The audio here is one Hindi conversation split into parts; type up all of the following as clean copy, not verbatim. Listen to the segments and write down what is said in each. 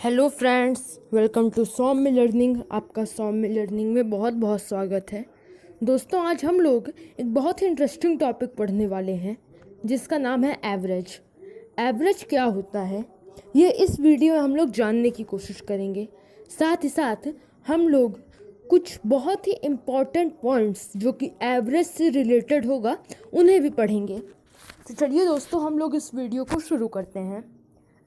Hello friends, welcome to Saumya Learning. आपका सौम्य लर्निंग में बहुत बहुत स्वागत है। दोस्तों, आज हम लोग एक बहुत ही इंटरेस्टिंग टॉपिक पढ़ने वाले हैं जिसका नाम है एवरेज। एवरेज क्या होता है ये इस वीडियो में हम लोग जानने की कोशिश करेंगे। साथ ही साथ हम लोग कुछ बहुत ही इम्पॉर्टेंट पॉइंट्स जो कि एवरेज से रिलेटेड होगा उन्हें भी पढ़ेंगे। तो चलिए दोस्तों, हम लोग इस वीडियो को शुरू करते हैं।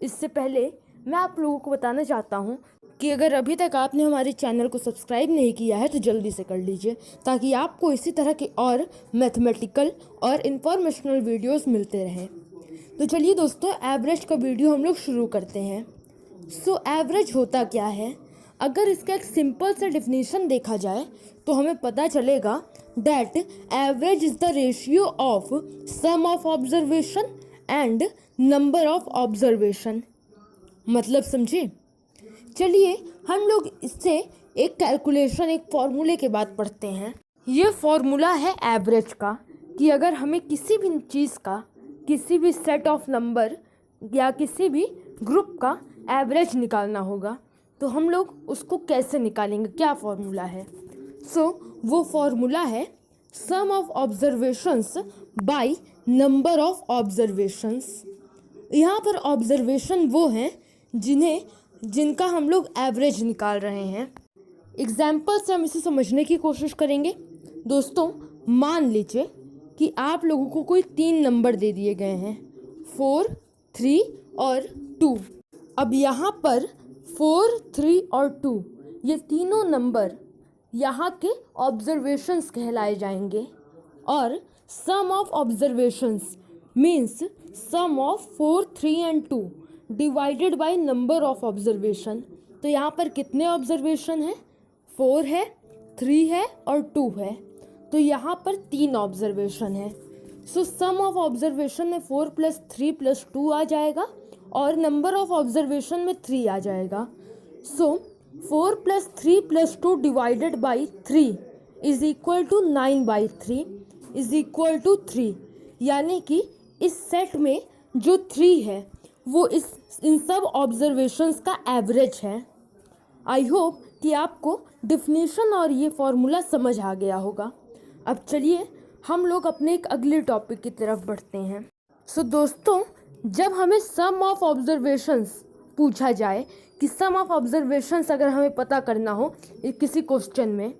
इससे पहले मैं आप लोगों को बताना चाहता हूँ कि अगर अभी तक आपने हमारे चैनल को सब्सक्राइब नहीं किया है तो जल्दी से कर लीजिए, ताकि आपको इसी तरह के और मैथमेटिकल और इन्फॉर्मेशनल वीडियोस मिलते रहें। तो चलिए दोस्तों, एवरेज का वीडियो हम लोग शुरू करते हैं। सो एवरेज होता क्या है? अगर इसका एक सिंपल सा डिफिनीशन देखा जाए तो हमें पता चलेगा that average is the ratio of sum of observation and number of observation. मतलब समझे? चलिए हम लोग इससे एक कैलकुलेशन, एक फॉर्मूले के बाद पढ़ते हैं। ये फॉर्मूला है एवरेज का, कि अगर हमें किसी भी चीज़ का, किसी भी सेट ऑफ नंबर या किसी भी ग्रुप का एवरेज निकालना होगा तो हम लोग उसको कैसे निकालेंगे, क्या फॉर्मूला है? वो फॉर्मूला है sum of observations by number of observations. यहाँ पर ऑब्जर्वेशन वो हैं जिनका हम लोग एवरेज निकाल रहे हैं। एग्जाम्पल से हम इसे समझने की कोशिश करेंगे। दोस्तों, मान लीजिए कि आप लोगों को कोई 3 नंबर दे दिए गए हैं, 4, 3 और 2। अब यहाँ पर 4, 3 और 2 ये तीनों नंबर यहाँ के ऑब्जर्वेशंस कहलाए जाएंगे। और sum of observations means sum of 4, 3 and 2 divided by number of observation. तो यहाँ पर कितने ऑब्जर्वेशन हैं? 4 है, 3 है और 2 है। तो यहाँ पर 3 ऑब्जर्वेशन है। सम ऑफ ऑब्जर्वेशन में 4 + 3 + 2 आ जाएगा और नंबर ऑफ ऑब्जर्वेशन में 3 आ जाएगा। 4 + 3 + 2 divided by 3 is equal to 9/3 is equal to 3। यानी कि इस सेट में जो 3 है वो इन सब ऑब्जर्वेशंस का एवरेज है। आई होप कि आपको डिफिनीशन और ये फॉर्मूला समझ आ गया होगा। अब चलिए हम लोग अपने एक अगले टॉपिक की तरफ बढ़ते हैं। दोस्तों, जब हमें सम ऑफ ऑब्जर्वेशंस पूछा जाए कि सम ऑफ ऑब्जर्वेशंस अगर हमें पता करना हो किसी क्वेश्चन में,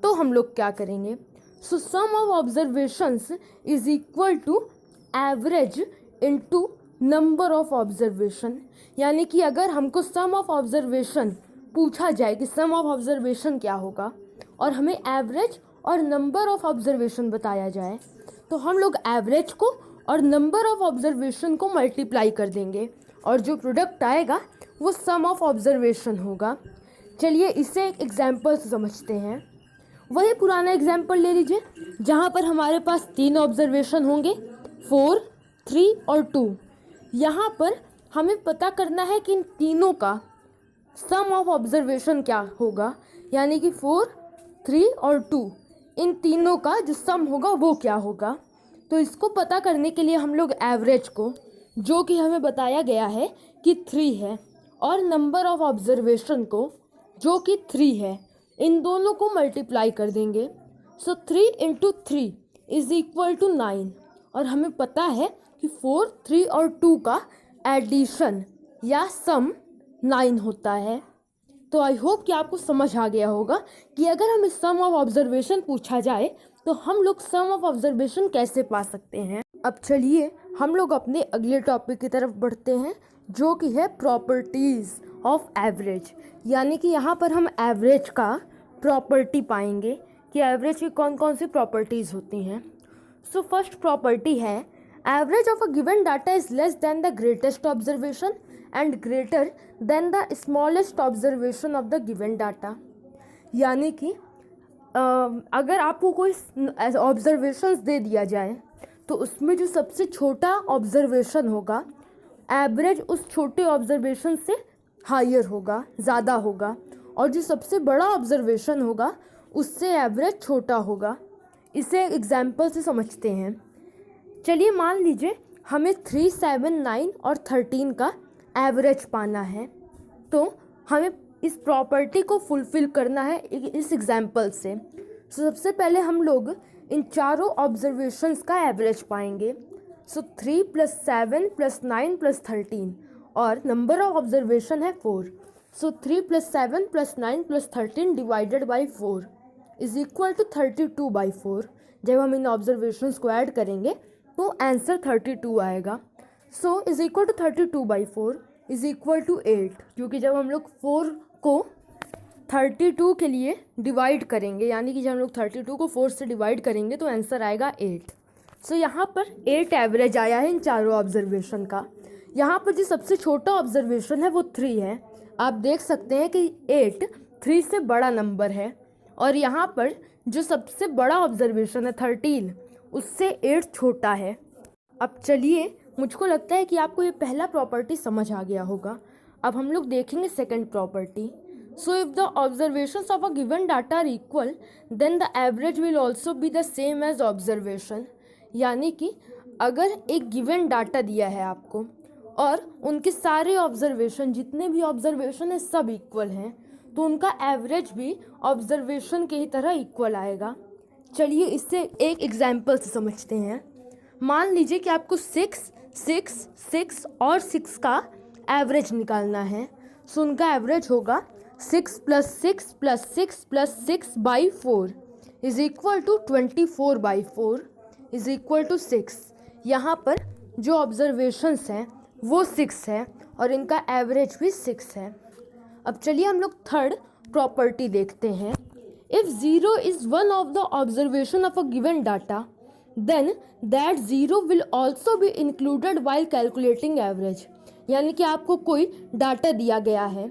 तो हम लोग क्या करेंगे? Sum of observations is equal to average into number of observation. यानी कि अगर हमको सम ऑफ ऑब्जर्वेशन पूछा जाए कि सम ऑफ ऑब्जर्वेशन क्या होगा और हमें एवरेज और नंबर ऑफ ऑब्जर्वेशन बताया जाए, तो हम लोग एवरेज को और नंबर ऑफ ऑब्जर्वेशन को मल्टीप्लाई कर देंगे और जो प्रोडक्ट आएगा वो सम ऑफ ऑब्जर्वेशन होगा। चलिए इसे एक एग्जाम्पल से समझते हैं। वही पुराना एग्जाम्पल ले लीजिए जहाँ पर हमारे पास 3 ऑब्जर्वेशन होंगे, 4, 3 और 2। यहाँ पर हमें पता करना है कि इन तीनों का सम ऑफ ऑब्जर्वेशन क्या होगा। यानी कि 4, 3 और 2 इन तीनों का जो सम होगा वो क्या होगा। तो इसको पता करने के लिए हम लोग एवरेज को, जो कि हमें बताया गया है कि 3 है, और नंबर ऑफ ऑब्जर्वेशन को, जो कि 3 है, इन दोनों को मल्टीप्लाई कर देंगे। 3 × 3 इज इक्वल टू 9। और हमें पता है कि 4, 3 और 2 का एडिशन या सम 9 होता है। तो आई होप कि आपको समझ आ गया होगा कि अगर हमें सम ऑफ ऑब्जर्वेशन पूछा जाए तो हम लोग सम ऑफ ऑब्जर्वेशन कैसे पा सकते हैं। अब चलिए हम लोग अपने अगले टॉपिक की तरफ बढ़ते हैं, जो कि है प्रॉपर्टीज़ ऑफ एवरेज। यानी कि यहाँ पर हम एवरेज का प्रॉपर्टी पाएंगे कि एवरेज की कौन कौन सी प्रॉपर्टीज़ होती हैं। फर्स्ट प्रॉपर्टी है average of a given data is less than the greatest observation and greater than the smallest observation of the given data. यानी कि अगर आपको कोई ऑब्जर्वेशंस दे दिया जाए तो उसमें जो सबसे छोटा ऑब्जर्वेशन होगा, एवरेज उस छोटे ऑब्जर्वेशन से हायर होगा, ज़्यादा होगा, और जो सबसे बड़ा ऑब्जर्वेशन होगा उससे एवरेज छोटा होगा। इसे एग्जाम्पल से समझते हैं। चलिए मान लीजिए हमें 3, 7, 9 और 13 का एवरेज पाना है। तो हमें इस प्रॉपर्टी को फुलफ़िल करना है इस एग्जाम्पल से। सबसे पहले हम लोग इन चारों ऑब्जर्वेशंस का एवरेज पाएंगे। 3 + 7 + 9 + 13 और नंबर ऑफ ऑब्जर्वेशन है 4। 3 + 7 + 9 + 13 divided by 4 is equal to 32/4। जब हम इन ऑब्जर्वेशंस को ऐड करेंगे तो आंसर 32 आएगा। Is equal to 32/4 is equal to 8, क्योंकि जब हम लोग 4 को 32 के लिए डिवाइड करेंगे, यानी कि जब हम लोग 32 को 4 से डिवाइड करेंगे तो आंसर आएगा 8। यहाँ पर 8 एवरेज आया है इन चारों ऑब्जर्वेशन का। यहाँ पर जो सबसे छोटा ऑब्जर्वेशन है वो 3 है। आप देख सकते हैं कि 8 3 से बड़ा नंबर है, और यहाँ पर जो सबसे बड़ा ऑब्जर्वेशन है 13 उससे 8 छोटा है। अब चलिए, मुझको लगता है कि आपको ये पहला प्रॉपर्टी समझ आ गया होगा। अब हम लोग देखेंगे second property. If the observations of a given data are equal then the average will also be the same as observation. यानी कि अगर एक गिवन डाटा दिया है आपको और उनके सारे ऑब्जर्वेशन, जितने भी ऑब्जर्वेशन है सब इक्वल हैं, तो उनका एवरेज भी ऑब्जर्वेशन के ही तरह इक्वल आएगा। चलिए इससे एक एग्जाम्पल से समझते हैं। मान लीजिए कि आपको 6, 6, 6 और 6 का एवरेज निकालना है। उनका एवरेज होगा 6 + 6 + 6 + 6/4 is equal to 24/4 is equal to 6। यहाँ पर जो ऑब्जर्वेशंस हैं वो 6 है और इनका एवरेज भी 6 है। अब चलिए हम लोग थर्ड प्रॉपर्टी देखते हैं। If 0 is one of the observation of a given data then that 0 will also be included while calculating average. यानी कि आपको कोई डाटा दिया गया है,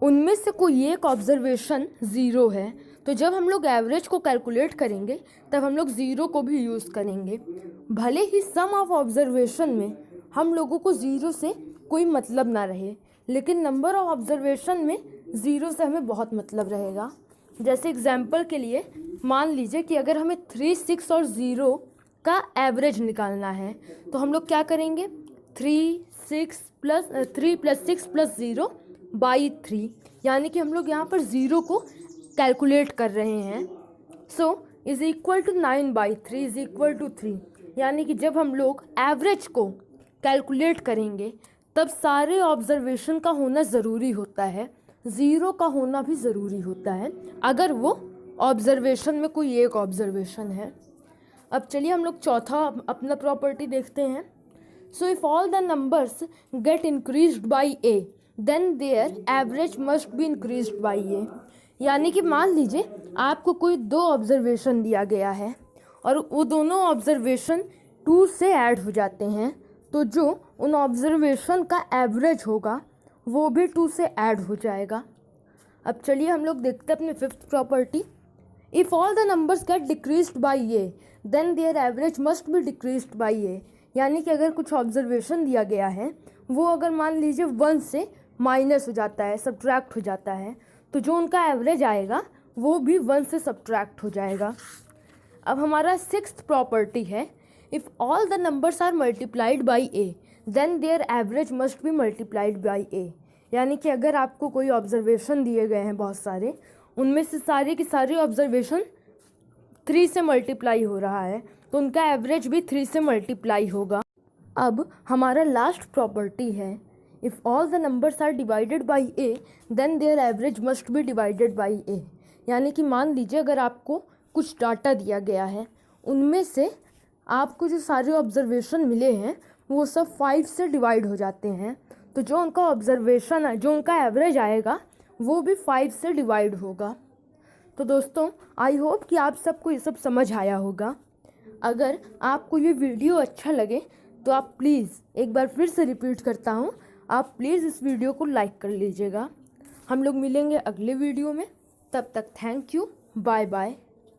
उनमें से कोई एक ऑब्जर्वेशन 0 है, तो जब हम लोग एवरेज को कैलकुलेट करेंगे तब हम लोग 0 को भी यूज़ करेंगे। भले ही सम ऑफ ऑब्जर्वेशन में हम लोगों को 0 से कोई मतलब ना रहे, लेकिन नंबर ऑफ ऑब्जर्वेशन में 0 से हमें बहुत मतलब रहेगा। जैसे एग्जाम्पल के लिए मान लीजिए कि अगर हमें 3, 6 और 0 का एवरेज निकालना है तो हम लोग क्या करेंगे, 3 + 6 + 0/3, यानी कि हम लोग यहाँ पर 0 को कैलकुलेट कर रहे हैं। Is equal to 9/3 is equal to 3, यानी कि जब हम लोग एवरेज को कैलकुलेट करेंगे तब सारे ऑब्जर्वेशन का होना ज़रूरी होता है, 0 का होना भी ज़रूरी होता है अगर वो ऑब्जर्वेशन में कोई एक ऑब्जर्वेशन है। अब चलिए हम लोग चौथा अपना प्रॉपर्टी देखते हैं। If all the numbers get increased by a then their average must be increased by a। यानी कि मान लीजिए आपको कोई 2 ऑब्जर्वेशन दिया गया है और वो दोनों ऑब्जर्वेशन 2 से ऐड हो जाते हैं, तो जो उन ऑब्जर्वेशन का एवरेज होगा वो भी 2 से ऐड हो जाएगा। अब चलिए हम लोग देखते हैं अपनी fifth property. If all the numbers get decreased by a then their average must be decreased by a। यानी कि अगर कुछ ऑब्जर्वेशन दिया गया है, वो अगर मान लीजिए 1 से माइनस हो जाता है, सब्ट्रैक्ट हो जाता है, तो जो उनका एवरेज आएगा वो भी 1 से सब्ट्रैक्ट हो जाएगा। अब हमारा सिक्स्थ प्रॉपर्टी है, if all the numbers are multiplied by a then their average must be multiplied by a। यानी कि अगर आपको कोई ऑब्जर्वेशन दिए गए हैं बहुत सारे, उनमें से सारे के सारे ऑब्जर्वेशन 3 से मल्टीप्लाई हो रहा है, तो उनका एवरेज भी 3 से मल्टीप्लाई होगा। अब हमारा लास्ट प्रॉपर्टी है, if all the numbers are divided by a then their average must be divided by a। यानी कि मान लीजिए अगर आपको कुछ डाटा दिया गया है, उनमें से आपको जो सारे ऑब्जर्वेशन मिले हैं वो सब 5 से डिवाइड हो जाते हैं, तो जो उनका ऑब्जर्वेशन है, जो उनका एवरेज आएगा वो भी 5 से डिवाइड होगा। तो दोस्तों, आई होप कि आप सबको ये सब समझ आया होगा। अगर आपको ये वीडियो अच्छा लगे तो आप प्लीज़, एक बार फिर से रिपीट करता हूँ, आप प्लीज़ इस वीडियो को लाइक कर लीजिएगा। हम लोग मिलेंगे अगले वीडियो में, तब तक थैंक यू, बाय बाय।